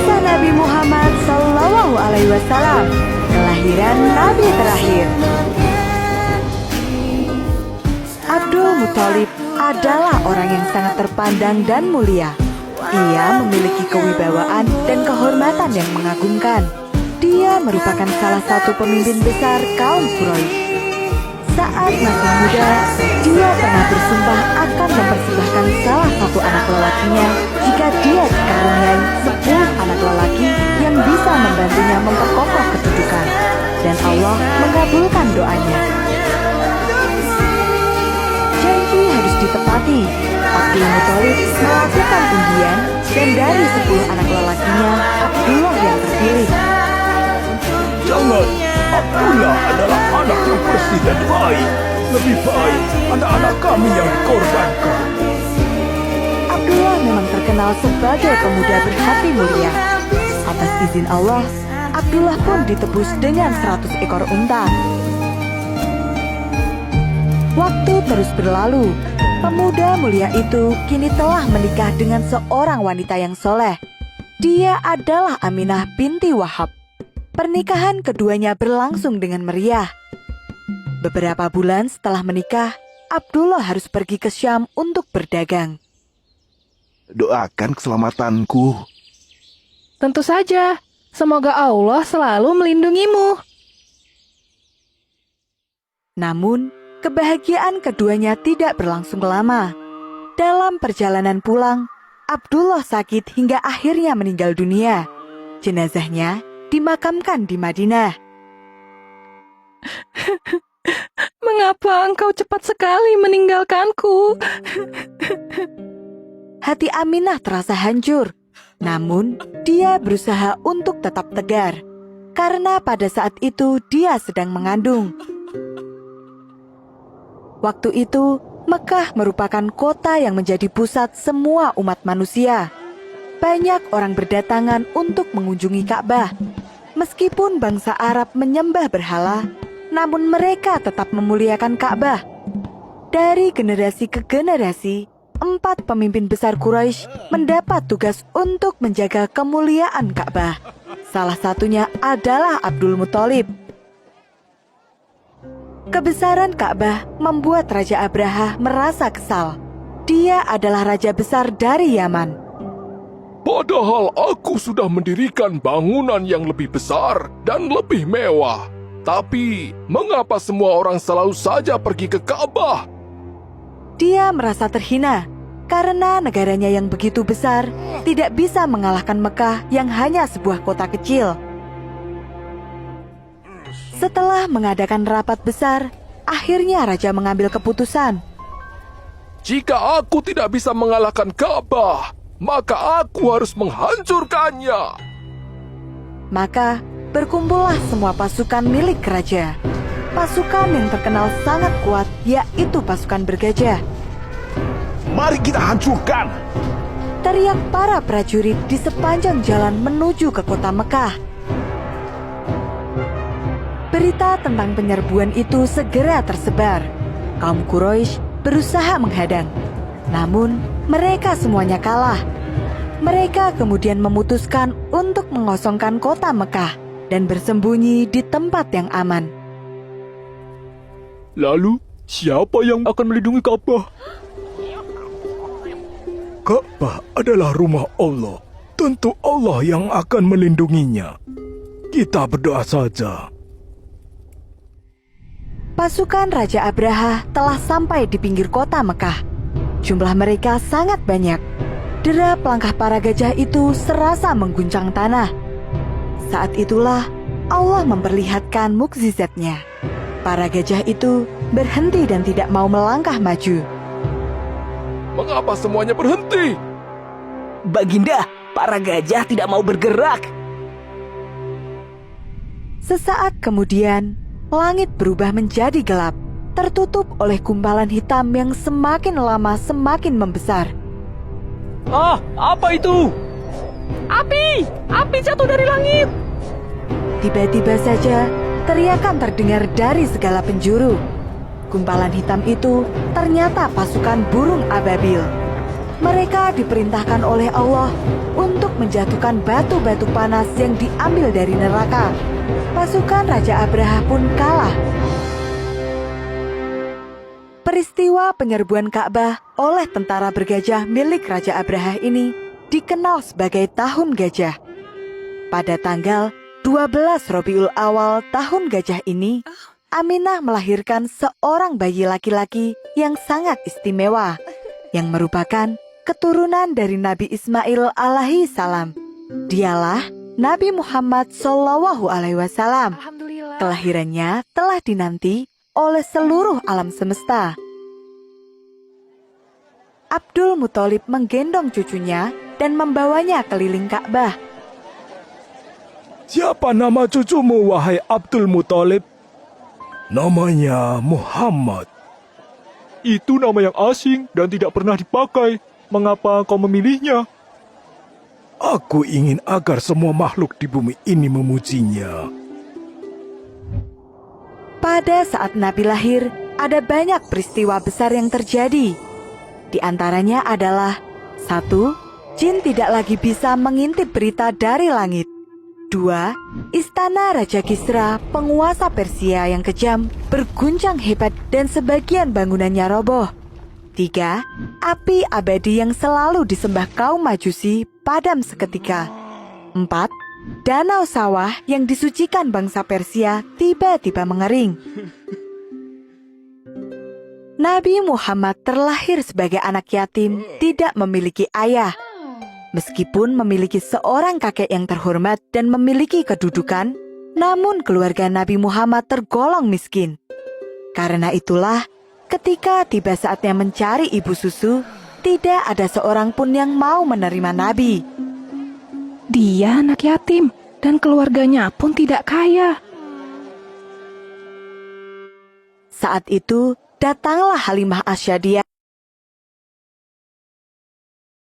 Kisah Nabi Muhammad SAW, kelahiran Nabi terakhir. Abdul Muthalib adalah orang yang sangat terpandang dan mulia. Ia memiliki kewibawaan dan kehormatan yang mengagumkan. Dia merupakan salah satu pemimpin besar kaum Quraisy. Saat masih muda, dia pernah bersumpah akan mempersembahkan salah satu anak lelakinya jika dia dikaruniai 10 anak lelaki yang bisa membantunya memperkokoh kedudukan. Dan Allah mengabulkan doanya. Janji harus ditepati. Abdul Muthalib melakukan undian dan dari 10 anak lelakinya, Abdullah yang terpilih. Jangan, Abdullah adalah anak yang bersih dan baik. Lebih baik anak-anak kami yang dikorbankan. Abdullah memang terkenal sebagai pemuda berhati mulia. Atas izin Allah, Abdullah pun ditebus dengan 100 ekor unta. Waktu terus berlalu. Pemuda mulia itu kini telah menikah dengan seorang wanita yang soleh. Dia adalah Aminah binti Wahab. Pernikahan keduanya berlangsung dengan meriah. Beberapa bulan setelah menikah, Abdullah harus pergi ke Syam untuk berdagang. Doakan keselamatanku. Tentu saja. Semoga Allah selalu melindungimu. Namun, kebahagiaan keduanya tidak berlangsung lama. Dalam perjalanan pulang, Abdullah sakit hingga akhirnya meninggal dunia. Jenazahnya dimakamkan di Madinah. Mengapa engkau cepat sekali meninggalkanku? Hati Aminah terasa hancur. Namun, dia berusaha untuk tetap tegar. Karena pada saat itu dia sedang mengandung. Waktu itu, Mekah merupakan kota yang menjadi pusat semua umat manusia. Banyak orang berdatangan untuk mengunjungi Ka'bah. Meskipun bangsa Arab menyembah berhala, namun mereka tetap memuliakan Ka'bah. Dari generasi ke generasi, 4 pemimpin besar Quraisy mendapat tugas untuk menjaga kemuliaan Ka'bah. Salah satunya adalah Abdul Muthalib. Kebesaran Ka'bah membuat Raja Abraha merasa kesal. Dia adalah raja besar dari Yaman. Padahal aku sudah mendirikan bangunan yang lebih besar dan lebih mewah. Tapi, mengapa semua orang selalu saja pergi ke Ka'bah? Dia merasa terhina karena negaranya yang begitu besar tidak bisa mengalahkan Mekah yang hanya sebuah kota kecil. Setelah mengadakan rapat besar, akhirnya raja mengambil keputusan. Jika aku tidak bisa mengalahkan Ka'bah, maka aku harus menghancurkannya. Maka berkumpullah semua pasukan milik raja. Pasukan yang terkenal sangat kuat yaitu pasukan bergajah. Mari kita hancurkan. Teriak para prajurit di sepanjang jalan menuju ke kota Mekah. Berita tentang penyerbuan itu segera tersebar. Kaum Quraisy berusaha menghadang. Namun, mereka semuanya kalah. Mereka kemudian memutuskan untuk mengosongkan kota Mekah dan bersembunyi di tempat yang aman. Lalu, siapa yang akan melindungi Ka'bah? Ka'bah adalah rumah Allah. Tentu Allah yang akan melindunginya. Kita berdoa saja. Pasukan Raja Abraha telah sampai di pinggir kota Mekah. Jumlah mereka sangat banyak. Derap langkah para gajah itu serasa mengguncang tanah. Saat itulah Allah memperlihatkan mukjizatnya. Para gajah itu berhenti dan tidak mau melangkah maju. Mengapa semuanya berhenti? Baginda, para gajah tidak mau bergerak. Sesaat kemudian, langit berubah menjadi gelap, tertutup oleh gumpalan hitam yang semakin lama semakin membesar. Ah, apa itu? Api! Api jatuh dari langit! Tiba-tiba saja, teriakan terdengar dari segala penjuru. Gumpalan hitam itu ternyata pasukan burung ababil. Mereka diperintahkan oleh Allah untuk menjatuhkan batu-batu panas yang diambil dari neraka. Pasukan Raja Abraha pun kalah. Peristiwa penyerbuan Ka'bah oleh tentara bergajah milik Raja Abraha ini dikenal sebagai Tahun Gajah. Pada tanggal 12 Rabiul Awal Tahun Gajah ini, Aminah melahirkan seorang bayi laki-laki yang sangat istimewa, yang merupakan keturunan dari Nabi Ismail alaihi salam. Dialah Nabi Muhammad Shallallahu alaihi wasallam. Alhamdulillah. Kelahirannya telah dinanti oleh seluruh alam semesta. Abdul Muthalib menggendong cucunya dan membawanya keliling Ka'bah. Siapa nama cucumu, wahai Abdul Muthalib? Namanya Muhammad. Itu nama yang asing dan tidak pernah dipakai. Mengapa kau memilihnya? Aku ingin agar semua makhluk di bumi ini memujinya. Pada saat Nabi lahir, ada banyak peristiwa besar yang terjadi. Di antaranya adalah 1. Jin tidak lagi bisa mengintip berita dari langit. 2. Istana Raja Kisra, penguasa Persia yang kejam, berguncang hebat dan sebagian bangunannya roboh. 3. Api abadi yang selalu disembah kaum Majusi padam seketika. 4. Danau sawah yang disucikan bangsa Persia tiba-tiba mengering. Nabi Muhammad terlahir sebagai anak yatim, tidak memiliki ayah. Meskipun memiliki seorang kakek yang terhormat dan memiliki kedudukan, namun keluarga Nabi Muhammad tergolong miskin. Karena itulah, ketika tiba saatnya mencari ibu susu, tidak ada seorang pun yang mau menerima Nabi. Dia anak yatim dan keluarganya pun tidak kaya. Saat itu, datanglah Halimah Asyadiyah